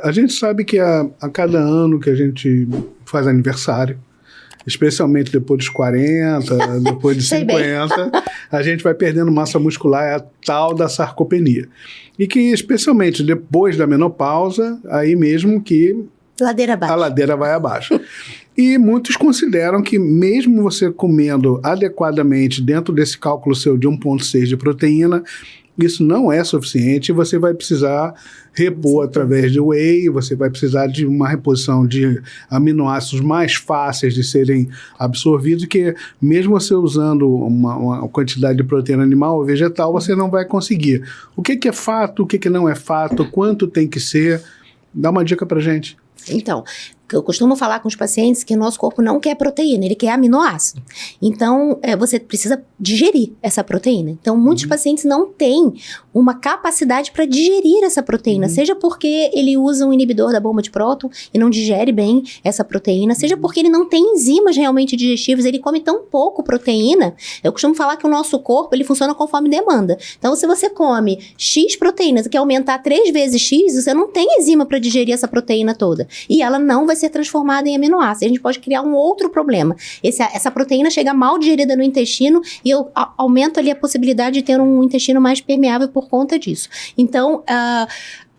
A gente sabe que a cada ano que a gente faz aniversário, especialmente depois dos 40, depois de 50, a gente vai perdendo massa muscular, é a tal da sarcopenia. E que, especialmente depois da menopausa, aí mesmo que a ladeira vai abaixo. E muitos consideram que mesmo você comendo adequadamente dentro desse cálculo seu de 1,6 de proteína, isso não é suficiente, você vai precisar repor através de whey, você vai precisar de uma reposição de aminoácidos mais fáceis de serem absorvidos, que mesmo você usando uma quantidade de proteína animal ou vegetal, você não vai conseguir. O que é fato, o que não é fato, quanto tem que ser? Dá uma dica pra gente. Então, eu costumo falar com os pacientes que o nosso corpo não quer proteína, ele quer aminoácido. Então, você precisa digerir essa proteína. Então, muitos pacientes não têm uma capacidade para digerir essa proteína, seja porque ele usa um inibidor da bomba de próton e não digere bem essa proteína, seja porque ele não tem enzimas realmente digestivas, ele come tão pouco proteína. Eu costumo falar que o nosso corpo, ele funciona conforme demanda. Então, se você come X proteínas e quer aumentar 3 vezes X, você não tem enzima para digerir essa proteína toda. E ela não vai ser transformada em aminoácidos. A gente pode criar um outro problema. Essa proteína chega mal digerida no intestino e eu aumento ali a possibilidade de ter um intestino mais permeável por conta disso. Então,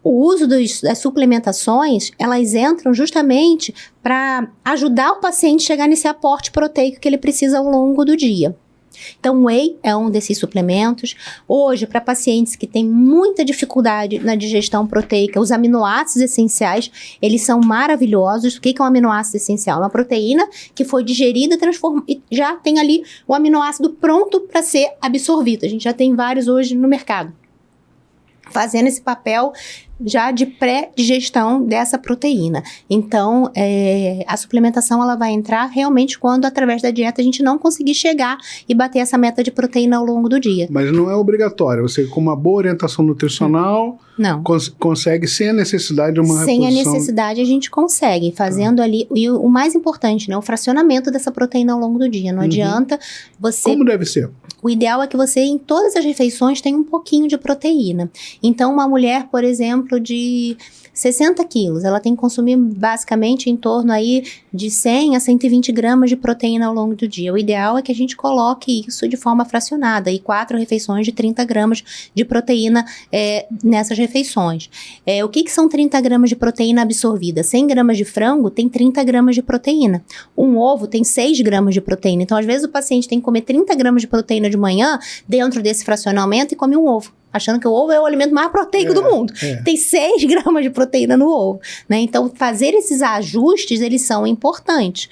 o uso das suplementações, elas entram justamente para ajudar o paciente a chegar nesse aporte proteico que ele precisa ao longo do dia. Então, o whey é um desses suplementos. Hoje, para pacientes que têm muita dificuldade na digestão proteica, os aminoácidos essenciais, eles são maravilhosos. O que é um aminoácido essencial? Uma proteína que foi digerida e já tem ali o aminoácido pronto para ser absorvido. A gente já tem vários hoje no mercado, fazendo esse papel já de pré-digestão dessa proteína. Então, a suplementação ela vai entrar realmente quando, através da dieta, a gente não conseguir chegar e bater essa meta de proteína ao longo do dia. Mas não é obrigatório. Você, com uma boa orientação nutricional, não. Consegue sem a necessidade de uma reposição. Sem a necessidade, a gente consegue, fazendo ali, e o mais importante, né, o fracionamento dessa proteína ao longo do dia. Não adianta você... Como deve ser? O ideal é que você, em todas as refeições, tenha um pouquinho de proteína. Então, uma mulher, por exemplo, de 60 quilos, ela tem que consumir basicamente em torno aí de 100 a 120 gramas de proteína ao longo do dia. O ideal é que a gente coloque isso de forma fracionada, e 4 refeições de 30 gramas de proteína nessas refeições. O que são 30 gramas de proteína absorvida? 100 gramas de frango tem 30 gramas de proteína. Um ovo tem 6 gramas de proteína. Então, às vezes, o paciente tem que comer 30 gramas de proteína de manhã dentro desse fracionamento e come um ovo, achando que o ovo é o alimento mais proteico do mundo. Tem 6 gramas de proteína no ovo, né? Então, fazer esses ajustes, eles são importantes.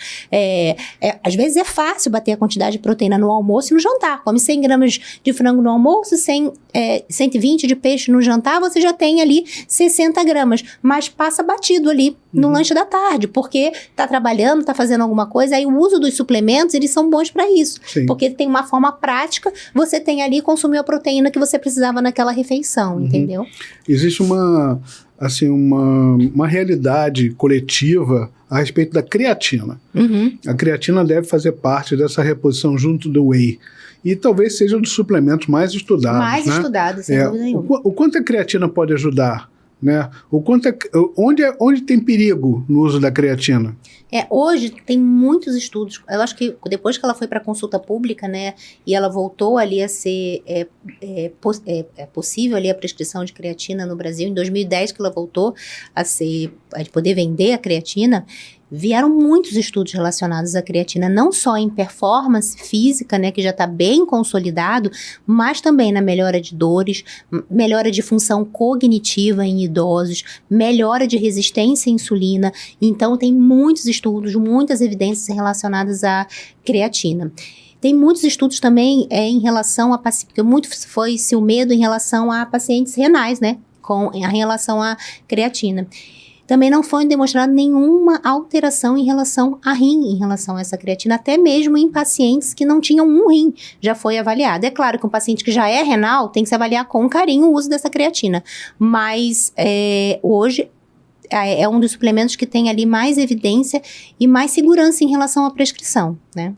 Às vezes é fácil bater a quantidade de proteína no almoço e no jantar. Come 100 gramas de frango no almoço, 120 de peixe no jantar, você já tem ali 60 gramas. Mas passa batido ali no lanche da tarde, porque tá trabalhando, tá fazendo alguma coisa. Aí o uso dos suplementos, eles são bons para isso. Sim. Porque tem uma forma prática, você tem ali consumiu a proteína que você precisava naquela refeição, entendeu? Existe uma realidade coletiva a respeito da creatina. A creatina deve fazer parte dessa reposição junto do whey. E talvez seja um dos suplementos mais estudados. Mais estudados, sem dúvida nenhuma. O quanto a creatina pode ajudar? Né? Onde tem perigo no uso da creatina? Hoje tem muitos estudos. Eu acho que depois que ela foi para consulta pública, né, e ela voltou ali a ser possível ali a prescrição de creatina no Brasil, em 2010 que ela voltou a poder vender a creatina, vieram muitos estudos relacionados à creatina, não só em performance física, né, que já está bem consolidado, mas também na melhora de dores, melhora de função cognitiva em idosos, melhora de resistência à insulina. Então, tem muitos estudos, muitas evidências relacionadas à creatina. Tem muitos estudos também em relação a pacientes, porque muito foi-se o medo em relação a pacientes renais, né, em relação à creatina. Também não foi demonstrada nenhuma alteração em relação a rim, em relação a essa creatina, até mesmo em pacientes que não tinham um rim, já foi avaliado. É claro que um paciente que já é renal tem que se avaliar com carinho o uso dessa creatina, mas hoje é um dos suplementos que tem ali mais evidência e mais segurança em relação à prescrição, né?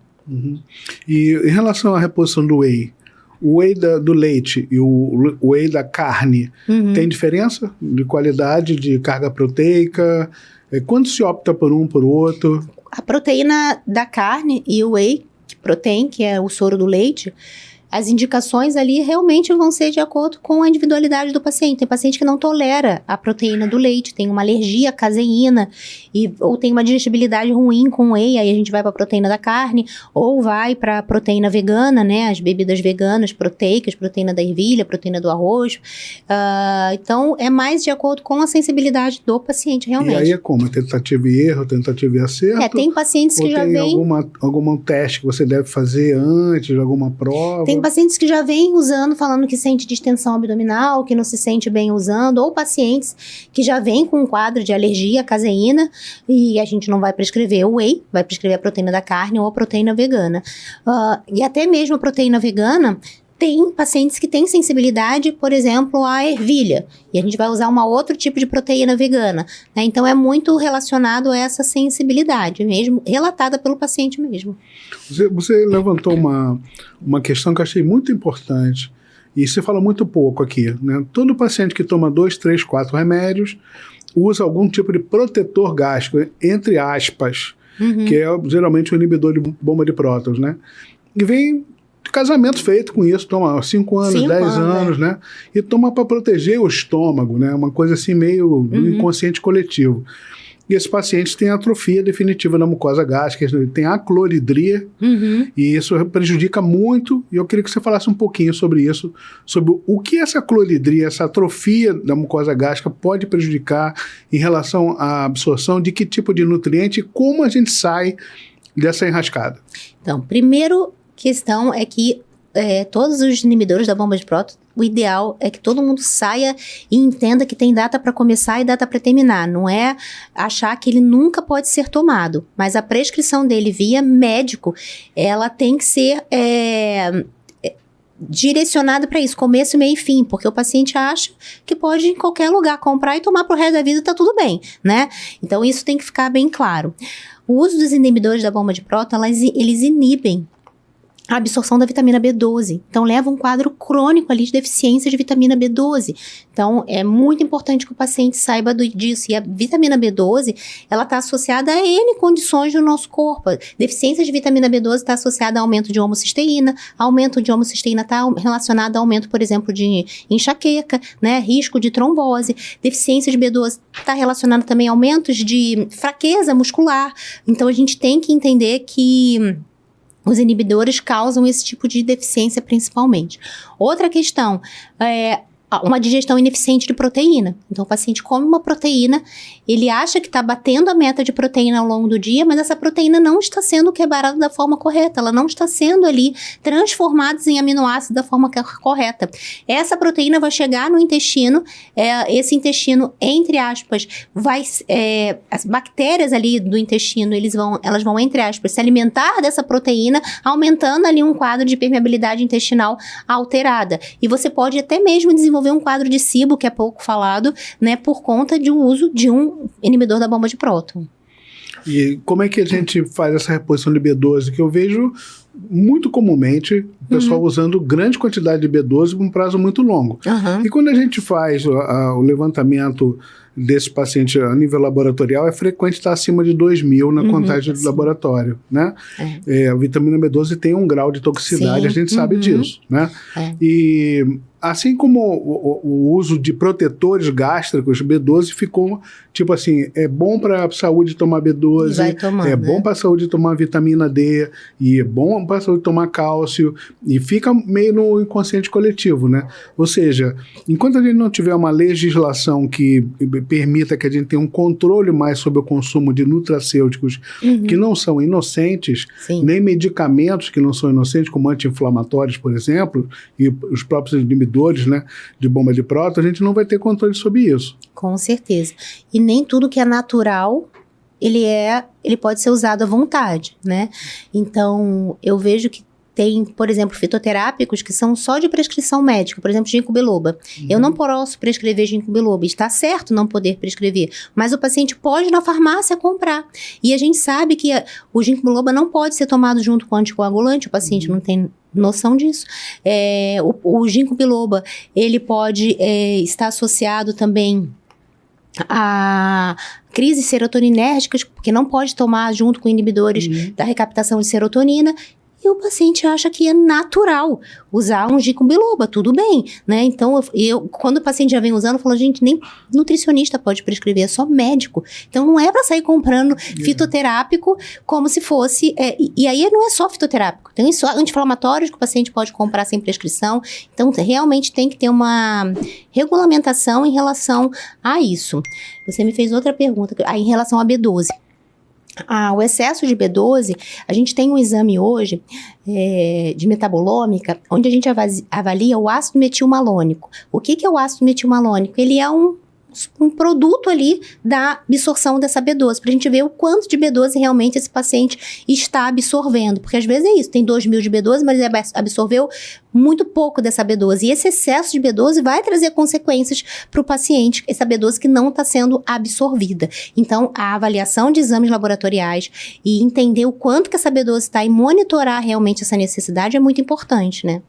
E em relação à reposição do whey, o whey do leite e o whey da carne, tem diferença de qualidade, de carga proteica? Quando se opta por um, por outro? A proteína da carne e o whey protein, que é o soro do leite, as indicações ali realmente vão ser de acordo com a individualidade do paciente. Tem paciente que não tolera a proteína do leite, tem uma alergia à caseína, ou tem uma digestibilidade ruim com whey, aí a gente vai para a proteína da carne, ou vai para a proteína vegana, né? As bebidas veganas, proteicas, proteína da ervilha, proteína do arroz. Então, é mais de acordo com a sensibilidade do paciente, realmente. E aí é como? Tentativa e erro, tentativa e acerto? Tem pacientes que já vêm... algum teste que você deve fazer antes de alguma prova? Tem pacientes que já vêm usando, falando que sente distensão abdominal, que não se sente bem usando, ou pacientes que já vêm com um quadro de alergia à caseína, e a gente não vai prescrever o whey, vai prescrever a proteína da carne ou a proteína vegana. E até mesmo a proteína vegana, tem pacientes que têm sensibilidade, por exemplo, à ervilha, e a gente vai usar outro tipo de proteína vegana, né? Então, é muito relacionado a essa sensibilidade mesmo, relatada pelo paciente mesmo. Você levantou uma questão que eu achei muito importante, e você fala muito pouco aqui, né? Todo paciente que toma 2, 3, 4 remédios usa algum tipo de protetor gástrico, entre aspas, que é geralmente o inibidor de bomba de prótons, né? E vem de casamento feito com isso, toma 5 anos, 10 anos, né? E toma para proteger o estômago, né? Uma coisa assim meio do inconsciente coletivo. E esses pacientes têm atrofia definitiva na mucosa gástrica, tem acloridria, e isso prejudica muito, e eu queria que você falasse um pouquinho sobre isso, sobre o que essa acloridria, essa atrofia da mucosa gástrica pode prejudicar em relação à absorção de que tipo de nutriente e como a gente sai dessa enrascada. Então, primeiro questão é que todos os inibidores da bomba de prótons, o ideal é que todo mundo saia e entenda que tem data para começar e data para terminar. Não é achar que ele nunca pode ser tomado, mas a prescrição dele via médico, ela tem que ser direcionada para isso, começo, meio e fim, porque o paciente acha que pode em qualquer lugar comprar e tomar pro resto da vida e tá tudo bem, né? Então isso tem que ficar bem claro. O uso dos inibidores da bomba de próton, eles inibem a absorção da vitamina B12. Então, leva um quadro crônico ali de deficiência de vitamina B12. Então, é muito importante que o paciente saiba disso. E a vitamina B12, ela está associada a N condições do nosso corpo. Deficiência de vitamina B12 está associada a aumento de homocisteína. Aumento de homocisteína está relacionado a aumento, por exemplo, de enxaqueca, né? Risco de trombose. Deficiência de B12 está relacionada também a aumentos de fraqueza muscular. Então, a gente tem que entender que os inibidores causam esse tipo de deficiência principalmente. Outra questão é uma digestão ineficiente de proteína. Então, o paciente come uma proteína, ele acha que está batendo a meta de proteína ao longo do dia, mas essa proteína não está sendo quebrada da forma correta, ela não está sendo ali transformada em aminoácidos da forma correta. Essa proteína vai chegar no intestino, esse intestino, entre aspas, as bactérias ali do intestino, elas vão, entre aspas, se alimentar dessa proteína, aumentando ali um quadro de permeabilidade intestinal alterada. E você pode até mesmo desenvolver um quadro de SIBO, que é pouco falado, né, por conta de um uso de um inibidor da bomba de próton. E como é que a gente faz essa reposição de B12? Que eu vejo muito comumente o pessoal usando grande quantidade de B12 por um prazo muito longo. E quando a gente faz o levantamento desse paciente a nível laboratorial, é frequente estar acima de 2.000 na contagem do laboratório, né? A vitamina B12 tem um grau de toxicidade, a gente sabe disso, né? E assim como o uso de protetores gástricos, B12 ficou, tipo assim, é bom para a saúde tomar B12, bom para a saúde tomar vitamina D, e é bom para a saúde tomar cálcio, e fica meio no inconsciente coletivo, né? Ou seja, enquanto a gente não tiver uma legislação que permita que a gente tenha um controle mais sobre o consumo de nutracêuticos que não são inocentes, nem medicamentos que não são inocentes, como anti-inflamatórios, por exemplo, e os próprios inibidores, né, de bomba de próton, a gente não vai ter controle sobre isso. Com certeza. E nem tudo que é natural, ele pode ser usado à vontade, né? Então, eu vejo que tem, por exemplo, fitoterápicos que são só de prescrição médica, por exemplo, ginkgo biloba. Eu não posso prescrever ginkgo biloba, está certo não poder prescrever, mas o paciente pode ir na farmácia comprar. E a gente sabe que o ginkgo biloba não pode ser tomado junto com o anticoagulante, o paciente não tem noção disso. O ginkgo biloba, ele pode estar associado também a crises serotoninérgicas, porque não pode tomar junto com inibidores da recaptação de serotonina. E o paciente acha que é natural usar um ginkgo biloba, tudo bem, né? Então, quando o paciente já vem usando, eu falo, gente, nem nutricionista pode prescrever, é só médico. Então, não é para sair comprando fitoterápico como se fosse... e aí não é só fitoterápico, tem anti-inflamatórios que o paciente pode comprar sem prescrição. Então, realmente tem que ter uma regulamentação em relação a isso. Você me fez outra pergunta, em relação a B12. O excesso de B12, a gente tem um exame hoje de metabolômica, onde a gente avalia o ácido metilmalônico. O que é o ácido metilmalônico? Ele é um produto ali da absorção dessa B12, pra gente ver o quanto de B12 realmente esse paciente está absorvendo, porque às vezes é isso, tem 2.000 de B12, mas ele absorveu muito pouco dessa B12, e esse excesso de B12 vai trazer consequências para o paciente, essa B12 que não está sendo absorvida. Então, a avaliação de exames laboratoriais e entender o quanto que essa B12 está e monitorar realmente essa necessidade é muito importante, né?